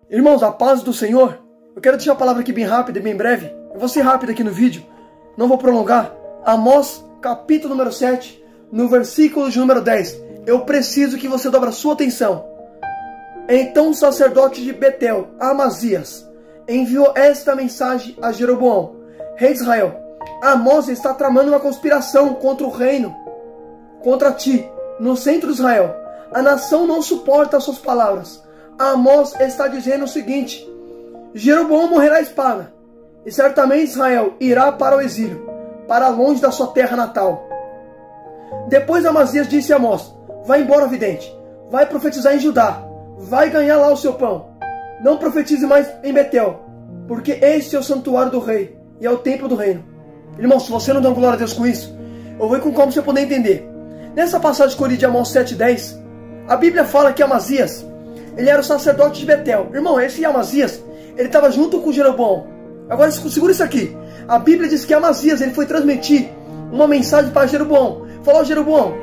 Irmãos, a paz do Senhor. Eu quero deixar a palavra aqui bem rápida e bem breve. Eu vou ser rápido aqui no vídeo, não vou prolongar. Amós, capítulo número 7, no versículo de número 10. Eu preciso que você dobre a sua atenção. Então o sacerdote de Betel, Amazias, enviou esta mensagem a Jeroboão, rei de Israel. Amós está tramando uma conspiração contra o reino, contra ti, no centro de Israel. A nação não suporta as suas palavras. Amós está dizendo o seguinte: Jeroboão morrerá à espada, e certamente Israel irá para o exílio, para longe da sua terra natal. Depois Amazias disse a Amós: vai embora, vidente, vai profetizar em Judá, vai ganhar lá o seu pão. Não profetize mais em Betel, porque este é o santuário do rei, e é o templo do reino. Irmão, se você não dá glória a Deus com isso, eu vou com como você poder entender. Nessa passagem escolhida de Amós 7:10, a Bíblia fala que Amazias, ele era o sacerdote de Betel. Irmão, esse Amazias, ele estava junto com Jeroboão. Agora segura isso aqui. A Bíblia diz que Amazias, ele foi transmitir uma mensagem para Jeroboão. Falou: Jeroboão,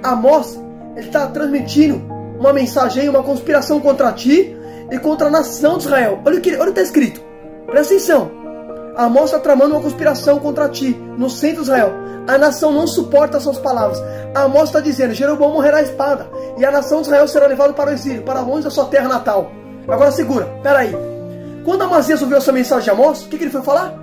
Amós, ele está transmitindo uma mensagem, uma conspiração contra ti e contra a nação de Israel. Olha o que está escrito. Presta atenção. Amós está tramando uma conspiração contra ti, no centro de Israel. A nação não suporta as suas palavras. Amós está dizendo: Jeroboão morrerá à espada, e a nação de Israel será levada para o exílio, para longe da sua terra natal. Agora segura, peraí. Quando Amazias ouviu essa mensagem de Amós, o que ele foi falar?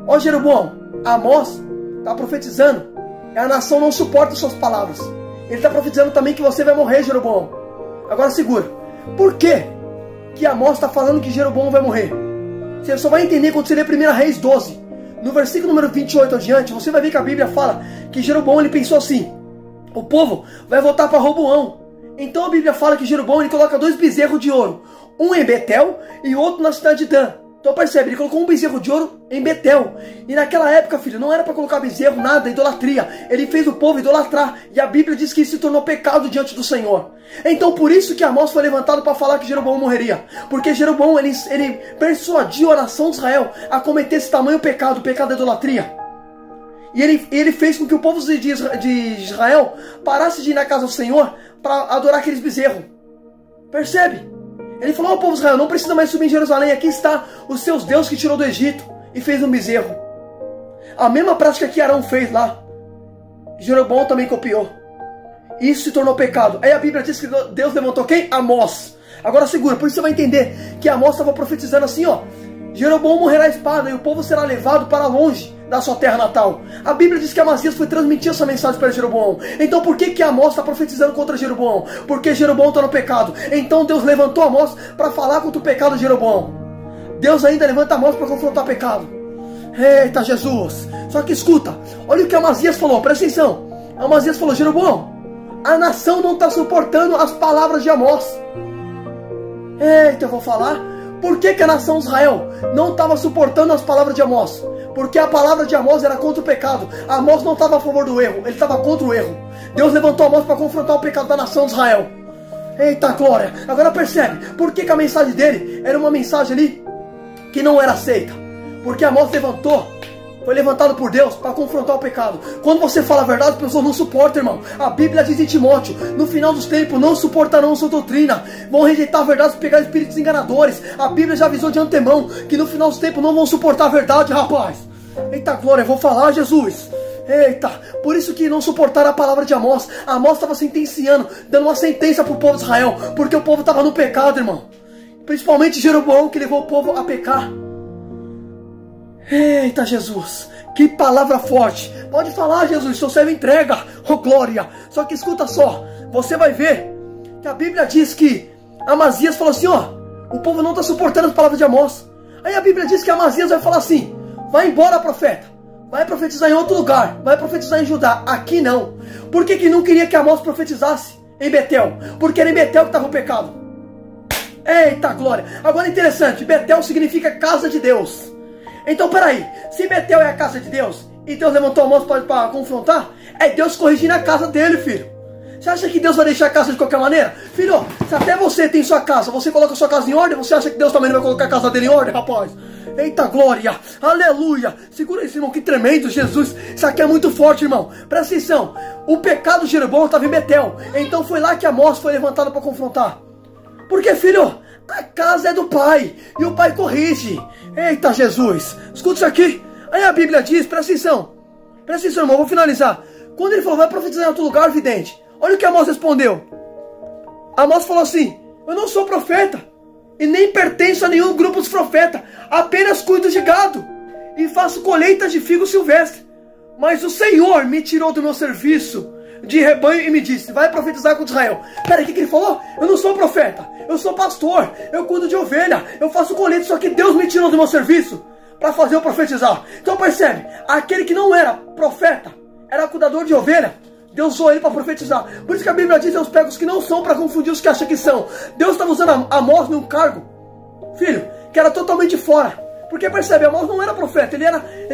Ó Jeroboão, Amós está profetizando, e a nação não suporta as suas palavras. Ele está profetizando também que você vai morrer, Jeroboão. Agora segura. Por que Amós está falando que Jeroboão vai morrer? Você só vai entender quando você ler 1 Reis 12. No versículo número 28 adiante, você vai ver que a Bíblia fala que Jeroboão, ele pensou assim: o povo vai voltar para Roboão. Então a Bíblia fala que Jeroboão, ele coloca 2 bezerros de ouro, um em Betel e outro na cidade de Dan. Então percebe, ele colocou um bezerro de ouro em Betel. E naquela época, filho, não era para colocar bezerro, nada, idolatria. Ele fez o povo idolatrar. E a Bíblia diz que isso se tornou pecado diante do Senhor. Então por isso que Amós foi levantado para falar que Jeroboão morreria. Porque Jeroboão, ele persuadiu a nação de Israel a cometer esse tamanho pecado, o pecado da idolatria. E ele fez com que o povo de Israel parasse de ir na casa do Senhor para adorar aqueles bezerros. Percebe? Ele falou ao povo de Israel: não precisa mais subir em Jerusalém, aqui está os seus deuses que tirou do Egito, e fez um bezerro. A mesma prática que Arão fez lá, Jeroboão também copiou. Isso se tornou pecado. Aí a Bíblia diz que Deus levantou quem? Amós. Agora segura, por isso você vai entender que Amós estava profetizando assim, ó: Jeroboão morrerá à espada e o povo será levado para longe da sua terra natal. A Bíblia diz que Amazias foi transmitir essa mensagem para Jeroboão. Então por que Amós está profetizando contra Jeroboão? Porque Jeroboão está no pecado. Então Deus levantou Amós para falar contra o pecado de Jeroboão. Deus ainda levanta Amós para confrontar o pecado. Eita Jesus! Só que escuta, olha o que Amazias falou, presta atenção. Amazias falou: Jeroboão, a nação não está suportando as palavras de Amós. Eita, eu vou falar. Por que a nação de Israel não estava suportando as palavras de Amós? Porque a palavra de Amós era contra o pecado. Amós não estava a favor do erro, ele estava contra o erro. Deus levantou Amós para confrontar o pecado da nação de Israel. Eita glória! Agora percebe, por que a mensagem dele era uma mensagem ali que não era aceita? Porque Amós foi levantado por Deus para confrontar o pecado. Quando você fala a verdade, as pessoas não suportam, irmão. A Bíblia diz em Timóteo: no final dos tempos não suportarão sua doutrina, vão rejeitar a verdade e pegar espíritos enganadores. A Bíblia já avisou de antemão que no final dos tempos não vão suportar a verdade, rapaz. Eita glória, eu vou falar, Jesus. Eita, por isso que não suportaram a palavra de Amós. Amós estava sentenciando, dando uma sentença para o povo de Israel, porque o povo estava no pecado, irmão. Principalmente Jeroboão, que levou o povo a pecar. Eita Jesus, que palavra forte. Pode falar, Jesus, seu servo entrega. Oh glória. Só que escuta só, você vai ver que a Bíblia diz que Amazias falou assim: ó, o povo não está suportando as palavras de Amós. Aí a Bíblia diz que Amazias vai falar assim: vai embora, profeta, vai profetizar em outro lugar, vai profetizar em Judá, aqui não. Por que não queria que Amós profetizasse em Betel? Porque era em Betel que estava o pecado. Eita glória. Agora interessante, Betel significa casa de Deus. Então peraí, se Betel é a casa de Deus e Deus levantou Amós para confrontar, é Deus corrigindo a casa dele, filho. Você acha que Deus vai deixar a casa de qualquer maneira? Filho, se até você tem sua casa, você coloca sua casa em ordem, você acha que Deus também não vai colocar a casa dele em ordem, rapaz? Eita glória, aleluia. Segura isso, irmão, que tremendo, Jesus. Isso aqui é muito forte, irmão. Presta atenção, o pecado de Jeroboão estava em Betel. Então foi lá que Amós foi levantado para confrontar. Porque, filho, A casa é do pai, e o pai corrige. Eita Jesus, escuta isso aqui. Aí a Bíblia diz, presta atenção, irmão, vou finalizar. Quando ele falou, vai profetizar em outro lugar, vidente, olha o que Amós respondeu. Amós falou assim, eu não sou profeta, e nem pertenço a nenhum grupo dos profetas, apenas cuido de gado, e faço colheitas de figo silvestre. Mas o Senhor me tirou do meu serviço de rebanho e me disse, vai profetizar contra Israel. Peraí, o que ele falou? Eu não sou profeta, eu sou pastor, eu cuido de ovelha, eu faço colheita, só que Deus me tirou do meu serviço para fazer eu profetizar. Então percebe, aquele que não era profeta, era cuidador de ovelha, Deus usou ele para profetizar. Por isso que a Bíblia diz, Deus pega os que não são para confundir os que acham que são. Deus estava usando Amós num cargo, filho, que era totalmente fora. Porque percebe, Amós não era profeta, ele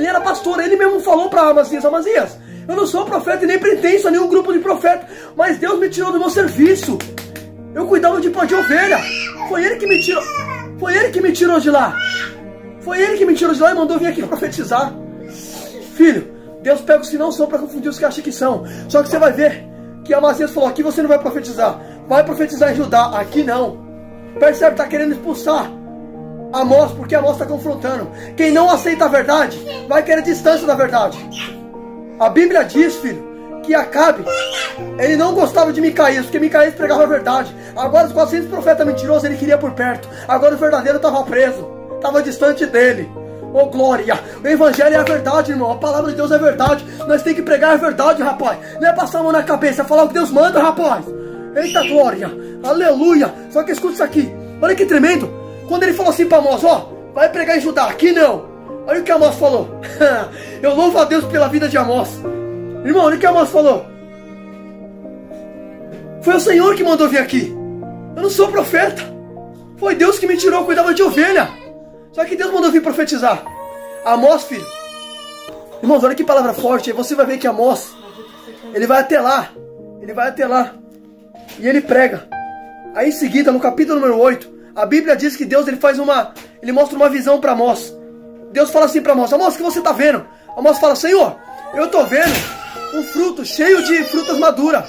era pastor. Ele mesmo falou para Amazias, Amazias, eu não sou profeta e nem pertenço a nenhum grupo de profeta, mas Deus me tirou do meu serviço. Eu cuidava de ovelha. Foi ele que me tirou. Foi ele que me tirou de lá. Foi ele que me tirou de lá e mandou vir aqui profetizar. Filho, Deus pega os que não são para confundir os que acham que são. Só que você vai ver que Amazias falou, aqui você não vai profetizar. Vai profetizar em Judá, aqui não. Percebe, está querendo expulsar Amós, porque Amós está confrontando. Quem não aceita a verdade, vai querer distância da verdade. A Bíblia diz, filho, que Acabe, ele não gostava de Micaías, porque Micaías pregava a verdade. Agora os 400 profetas mentirosos ele queria por perto. Agora o verdadeiro estava preso, estava distante dele. Oh glória, o evangelho é a verdade, irmão. A palavra de Deus é verdade. Nós temos que pregar a verdade, rapaz. Não é passar a mão na cabeça, é falar o que Deus manda, rapaz. Eita glória, aleluia. Só que escuta isso aqui, olha que tremendo. Quando ele falou assim para Amós, ó, vai pregar em Judá, aqui não. Olha o que Amós falou. Eu louvo a Deus pela vida de Amós. Irmão, olha o que Amós falou. Foi o Senhor que mandou vir aqui. Eu não sou profeta. Foi Deus que me tirou, cuidava de ovelha. Só que Deus mandou vir profetizar. Amós, filho. Irmãos, olha que palavra forte. Aí você vai ver que Amós, ele vai até lá. Ele vai até lá. E ele prega. Aí em seguida, no capítulo número 8, a Bíblia diz que Deus ele mostra uma visão para Amós. Deus fala assim para Amós, Amós, o que você está vendo? Amós fala, Senhor, eu estou vendo um fruto cheio de frutas maduras.